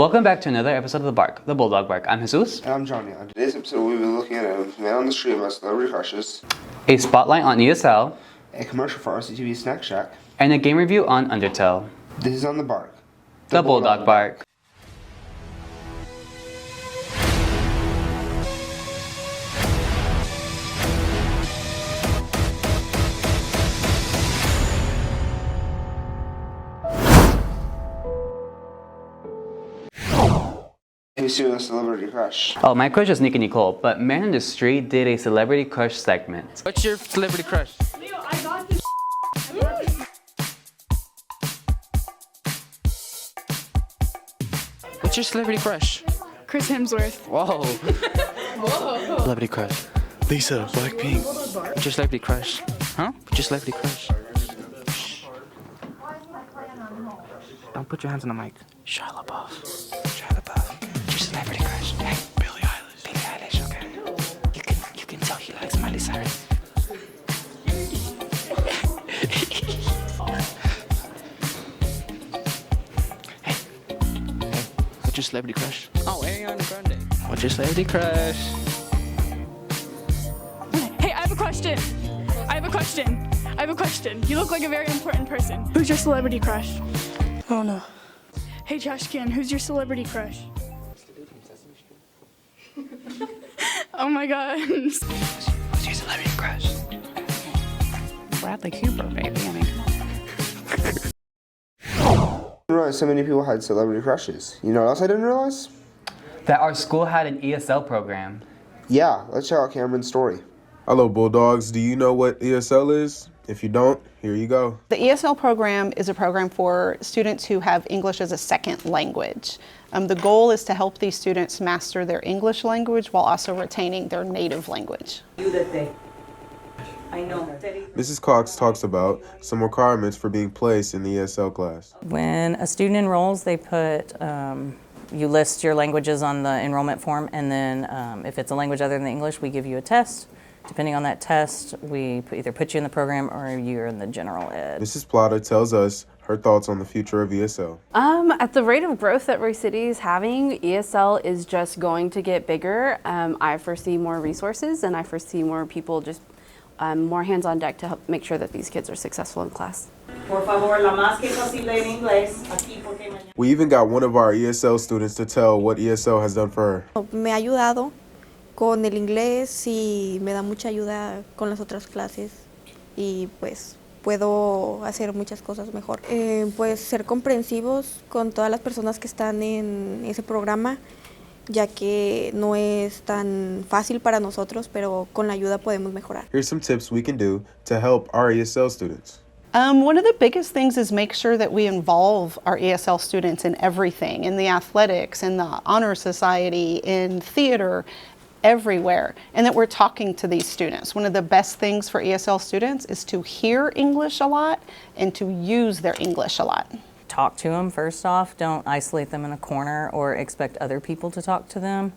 Welcome back to another episode of the Bulldog Bark. I'm Jesus. And I'm Johnny. On today's episode, we'll be looking at a man on the street about celebrity crushes, A spotlight on ESL, a commercial for RCTV Snack Shack, and a game review on Undertale. This is on the Bark. The Bulldog Bark. Who's doing a celebrity crush? Oh, my crush is Nikki Nicole, but Man on the Street did a celebrity crush segment. What's your celebrity crush? Leo, I got this. What's your celebrity crush? Chris Hemsworth. Whoa. Celebrity crush. Lisa, Blackpink. What's your celebrity crush? Huh? What's your celebrity crush? Don't put your hands on the mic. Shia LaBeouf. Shia LaBeouf. What's your celebrity crush? Hey, Billie Eilish. Billie Eilish, okay. You can tell he likes Miley Cyrus. Hey, what's your celebrity crush? Oh, Ariana Grande. What's your celebrity crush? Hey, I have a question. You look like a very important person. Who's your celebrity crush? Oh no. Hey, Trashcan, who's your celebrity crush? Oh my god. What's your celebrity crush? Bradley Cooper, baby. I mean, come on. I didn't realize so many people had celebrity crushes. You know what else I didn't realize? That our school had an ESL program. Yeah, let's check out Kameron's story. Hello, Bulldogs. Do you know what ESL is? If you don't, here you go. The ESL program is a program for students who have English as a second language. The goal is to help these students master their English language while also retaining their native language. I know. Mrs. Cox talks about some requirements for being placed in the ESL class. When a student enrolls, they put, you list your languages on the enrollment form, and then if it's a language other than English, we give you a test. Depending on that test, we either put you in the program or you're in the general ed. Mrs. Plata tells us her thoughts on the future of ESL. At the rate of growth that Roy City is having, ESL is just going to get bigger. I foresee more resources, and I foresee more people just more hands on deck to help make sure that these kids are successful in class. Por favor, la más que posible en inglés, aquí porque mañana. We even got one of our ESL students to tell what ESL has done for her. Me ha ayudado con el inglés y me da mucha ayuda con las otras clases y pues puedo hacer muchas cosas mejor. Pues ser comprensivos con todas las personas que están en ese programa, ya que no es tan fácil para nosotros, pero con la ayuda podemos mejorar. Here's some tips we can do to help our ESL students. One of the biggest things is make sure that we involve our ESL students in everything, in the athletics, in the honor society, in theater, everywhere, and that we're talking to these students. One of the best things for ESL students is to hear English a lot and to use their English a lot. Talk to them first off. Don't isolate them in a corner or expect other people to talk to them.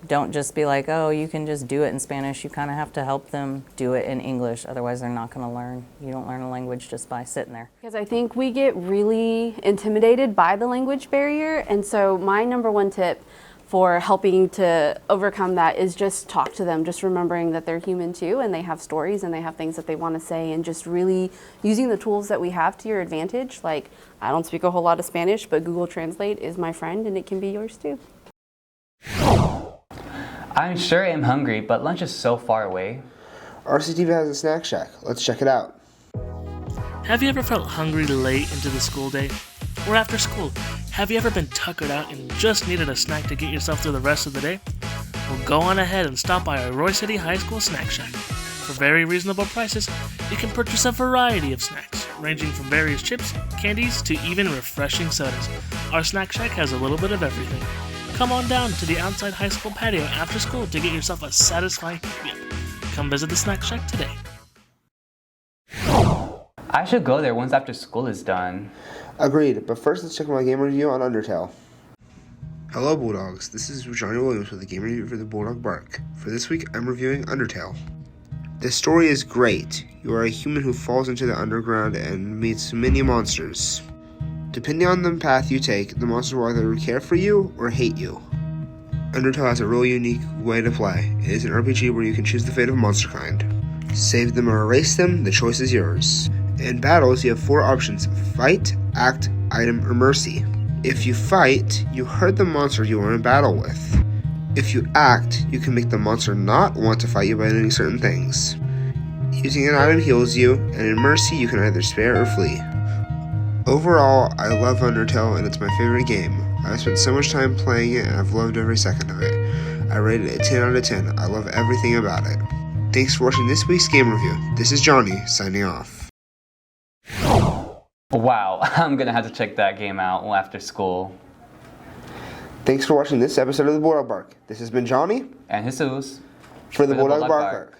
Don't just be like, oh, you can just do it in Spanish. You kind of have to help them do it in English. Otherwise, they're not going to learn. You don't learn a language just by sitting there. Because I think we get really intimidated by the language barrier, and so my number one tip for helping to overcome that is just talk to them, just remembering that they're human too, and they have stories and they have things that they want to say, and just really using the tools that we have to your advantage. Like, I don't speak a whole lot of Spanish, but Google Translate is my friend, and it can be yours too. I sure am hungry, but lunch is so far away. RCTV has a Snack Shack. Let's check it out. Have you ever felt hungry late into the school day? Or after school, have you ever been tuckered out and just needed a snack to get yourself through the rest of the day? Well, go on ahead and stop by our Roy City High School Snack Shack. For very reasonable prices, you can purchase a variety of snacks, ranging from various chips, candies, to even refreshing sodas. Our Snack Shack has a little bit of everything. Come on down to the outside high school patio after school to get yourself a satisfying pick-me-up. Come visit the Snack Shack today. I should go there once after school is done. Agreed, but first let's check my game review on Undertale. Hello Bulldogs, this is Johnny Williams with the game review for the Bulldog Bark. For this week, I'm reviewing Undertale. The story is great. You are a human who falls into the underground and meets many monsters. Depending on the path you take, the monster will either care for you or hate you. Undertale has a really unique way to play. It is an RPG where you can choose the fate of a monster kind. Save them or erase them, the choice is yours. In battles, you have 4 options: fight, act, item, or mercy. If you fight, you hurt the monster you are in battle with. If you act, you can make the monster not want to fight you by doing certain things. Using an item heals you, and in mercy, you can either spare or flee. Overall, I love Undertale and it's my favorite game. I've spent so much time playing it and I've loved every second of it. I rated it a 10 out of 10. I love everything about it. Thanks for watching this week's game review. This is Johnny, signing off. Wow, I'm gonna have to check that game out after school. Thanks for watching this episode of the Bulldog Bark. This has been Johnny And Jesus. for the Bulldog Bark.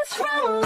From